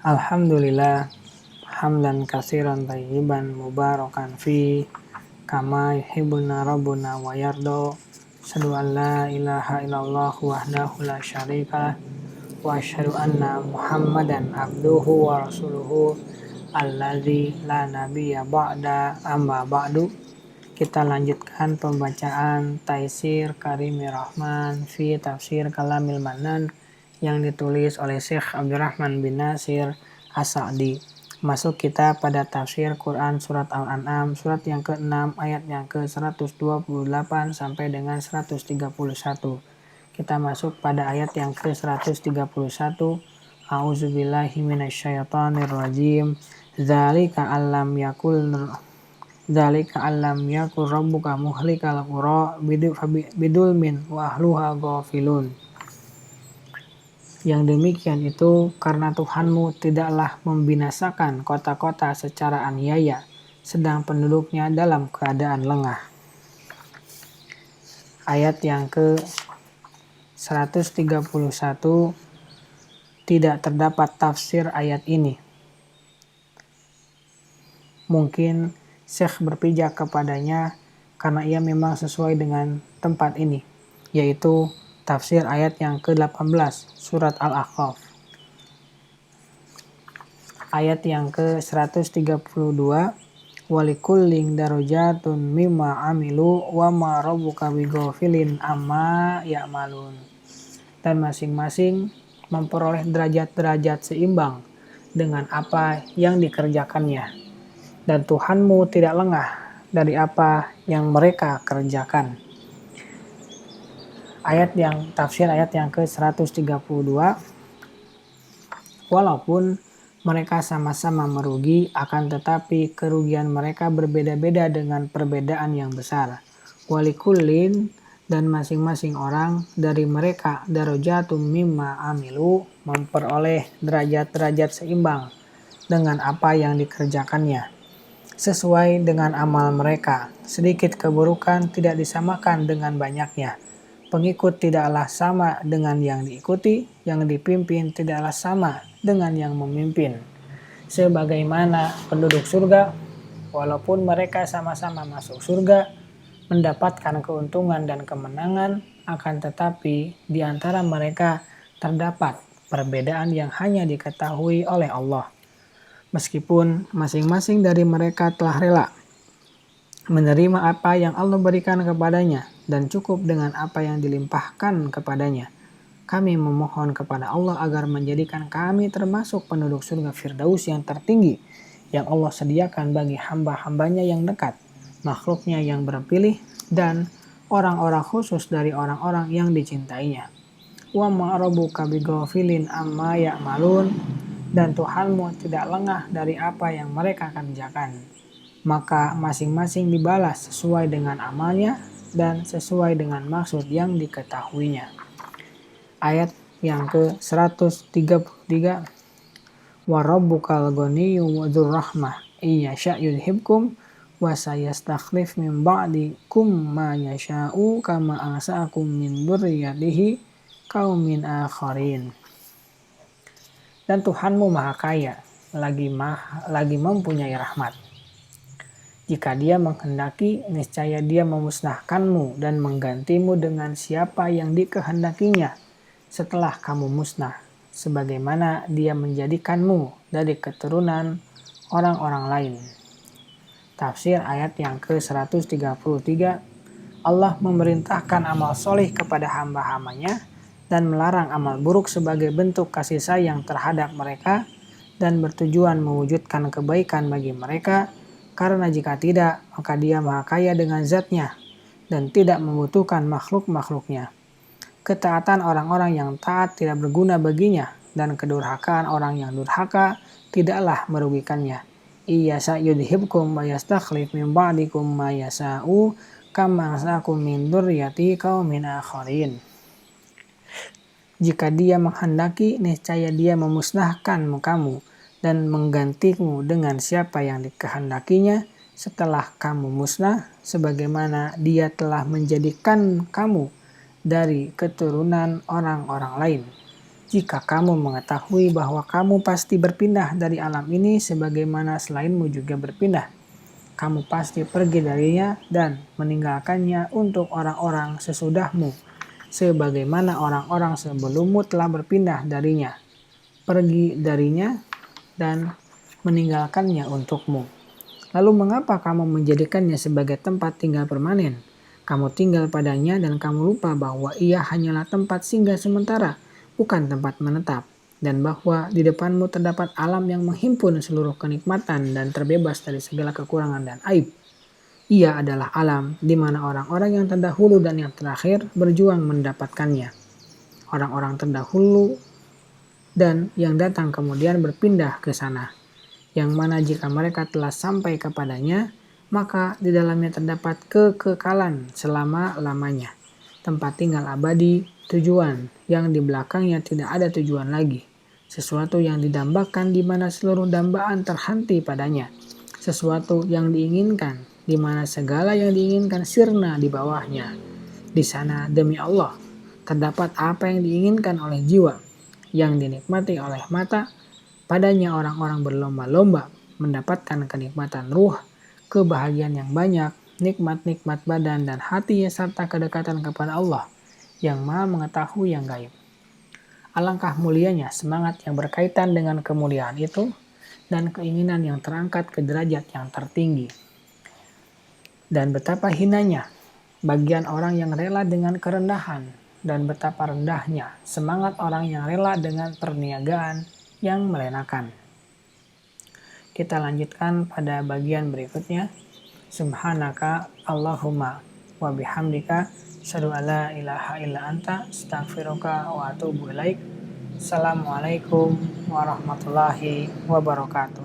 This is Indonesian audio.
Alhamdulillah hamdan katsiran thayyiban mubarakan fi kama yuhibbuna rabbuna wa yardo. Asyhadu an la ilaha illallah wahdahu la syarikalah wa asyhadu anna Muhammadan abduhu wa rasuluhu alladzi la nabiyya ba'da amma ba'du. Kita lanjutkan pembacaan Taisir Karimir Rahman fi Tafsir Kalamil Mannan yang ditulis oleh Syekh Abdurrahman bin Nasir As-Sa'di. Masuk kita pada tafsir Quran surat Al-An'am surat yang ke-6 ayat yang ke-128 sampai dengan 131. Kita masuk pada ayat yang ke-131. A'udzubillahi minasyaitonirrajim. Dzalika allam yakul rabbuka muhlikal qura bidulmin wa ahluha ghafilun. Yang demikian itu karena Tuhanmu tidaklah membinasakan kota-kota secara aniaya, sedang penduduknya dalam keadaan lengah. Ayat yang ke-131 tidak terdapat tafsir ayat ini. Mungkin Syekh berpijak kepadanya karena ia memang sesuai dengan tempat ini, yaitu tafsir ayat yang ke-18 surat Al-Ahqaf. Ayat yang ke-132 walikullin darajatun mimma amilu wa ma rabbuka bighafilin amma ya'malun. Dan masing-masing memperoleh derajat-derajat seimbang dengan apa yang dikerjakannya. Dan Tuhanmu tidak lengah dari apa yang mereka kerjakan. Tafsir ayat yang ke-132. Walaupun mereka sama-sama merugi, akan tetapi kerugian mereka berbeda-beda dengan perbedaan yang besar. Walikullin, dan masing-masing orang dari mereka darajatum mimma amilu, memperoleh derajat-derajat seimbang dengan apa yang dikerjakannya. Sesuai dengan amal mereka, sedikit keburukan tidak disamakan dengan banyaknya. Pengikut tidaklah sama dengan yang diikuti, yang dipimpin tidaklah sama dengan yang memimpin. Sebagaimana penduduk surga, walaupun mereka sama-sama masuk surga, mendapatkan keuntungan dan kemenangan, akan tetapi di antara mereka terdapat perbedaan yang hanya diketahui oleh Allah. Meskipun masing-masing dari mereka telah rela menerima apa yang Allah berikan kepadanya dan cukup dengan apa yang dilimpahkan kepadanya. Kami memohon kepada Allah agar menjadikan kami termasuk penduduk surga Firdaus yang tertinggi yang Allah sediakan bagi hamba-hambanya yang dekat, makhluknya yang berpilih, dan orang-orang khusus dari orang-orang yang dicintainya. Wa ma rabbuka bighafilin amma ya'malun, dan Tuhanmu tidak lengah dari apa yang mereka kerjakan. Maka masing-masing dibalas sesuai dengan amalnya dan sesuai dengan maksud yang diketahuinya. Ayat yang ke-133. Wa rabbukal ghaniyyu dzur rahmah iyyasha yudhibkum wa sayastakhlif min ba'dikum ma yasha'u kama ansa'akum min dzurriyyatihi qaumin akharin. Dan Tuhanmu Maha Kaya, lagi mempunyai rahmat. Jika Dia menghendaki, niscaya Dia memusnahkanmu dan menggantimu dengan siapa yang dikehendakinya setelah kamu musnah, sebagaimana Dia menjadikanmu dari keturunan orang-orang lain. Tafsir ayat yang ke-133. Allah memerintahkan amal soleh kepada hamba-hambanya dan melarang amal buruk sebagai bentuk kasih sayang terhadap mereka dan bertujuan mewujudkan kebaikan bagi mereka. Karena jika tidak, maka Dia Maha Kaya dengan zatnya dan tidak membutuhkan makhluk-makhluknya. Ketaatan orang-orang yang taat tidak berguna baginya, dan kedurhakaan orang yang durhaka tidaklah merugikannya. Iyyasha yudhibkum wa yastakhlif min ba'dikum ma yasha'u kama ansa'akum min dzurriyyati qaumin akharin. Jika Dia menghendaki, niscaya Dia memusnahkan kamu dan menggantimu dengan siapa yang dikehendakinya setelah kamu musnah, sebagaimana Dia telah menjadikan kamu dari keturunan orang-orang lain. jika kamu mengetahui bahwa kamu pasti berpindah dari alam ini sebagaimana selainmu juga berpindah. Kamu pasti pergi darinya dan meninggalkannya untuk orang-orang sesudahmu, sebagaimana orang-orang sebelummu telah berpindah darinya, pergi darinya, dan meninggalkannya untukmu. Lalu mengapa kamu menjadikannya sebagai tempat tinggal permanen? Kamu tinggal padanya dan kamu lupa bahwa ia hanyalah tempat singgah sementara, bukan tempat menetap. Dan bahwa di depanmu terdapat alam yang menghimpun seluruh kenikmatan dan terbebas dari segala kekurangan dan aib. Ia adalah alam di mana orang-orang yang terdahulu dan yang terakhir berjuang mendapatkannya. Orang-orang terdahulu dan yang datang kemudian berpindah ke sana, yang mana jika mereka telah sampai kepadanya, maka di dalamnya terdapat kekekalan selama-lamanya, tempat tinggal abadi, tujuan yang di belakangnya tidak ada tujuan lagi, sesuatu yang didambakan di mana seluruh dambaan terhenti padanya, sesuatu yang diinginkan di mana segala yang diinginkan sirna di bawahnya. Di sana demi Allah terdapat apa yang diinginkan oleh jiwa, yang dinikmati oleh mata. Padanya orang-orang berlomba-lomba mendapatkan kenikmatan ruh, kebahagiaan yang banyak, nikmat-nikmat badan dan hati serta kedekatan kepada Allah yang Maha mengetahui yang gaib. Alangkah mulianya semangat yang berkaitan dengan kemuliaan itu dan keinginan yang terangkat ke derajat yang tertinggi. Dan betapa hinanya bagian orang yang rela dengan kerendahan, dan betapa rendahnya semangat orang yang rela dengan perniagaan yang melenakan. Kita lanjutkan pada bagian berikutnya. Subhanaka Allahumma wa bihamdika asyhadu an la ilaha illa anta astaghfiruka wa atubu ilaik. Assalamualaikum warahmatullahi wabarakatuh.